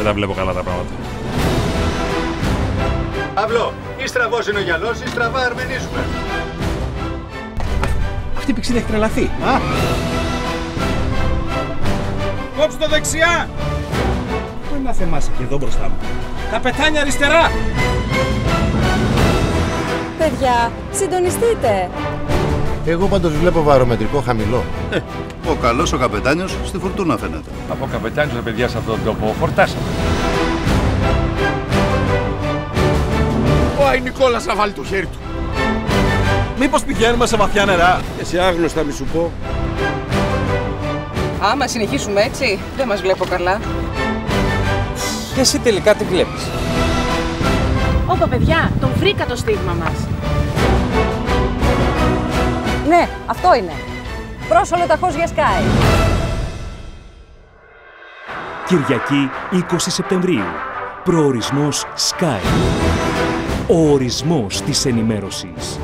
τα βλέπω καλά τα πράγματα. Παύλο, ή στραβός είναι ο γυαλός, ή στραβά αρμενίζουμε. Αυτή η πηξίδα έχει τρελαθεί. Κόψτε το δεξιά! Πού να θεμάσαι και εδώ μπροστά μου. Καπετάνια αριστερά! Παιδιά, συντονιστείτε. Εγώ πάντως βλέπω βαρομετρικό χαμηλό. Ο καλός ο καπετάνιος στη φουρτούνα φαίνεται. Από καπετάνιος τα παιδιά σε αυτόν τον τόπο χορτάσαμε. Ο Άι Νικόλας να βάλει το χέρι του. Μήπως πηγαίνουμε σε βαθιά νερά. Εσύ άγνωστα μη σου πω. Άμα συνεχίσουμε έτσι, δεν μας βλέπω καλά. Και εσύ τελικά τι βλέπεις? Όπα παιδιά, τον βρήκα το στίγμα μας. Ναι, αυτό είναι. Πρόσωλο ταχώς για Sky. Κυριακή 20 Σεπτεμβρίου. Προορισμός Sky. Ο ορισμός της ενημέρωσης.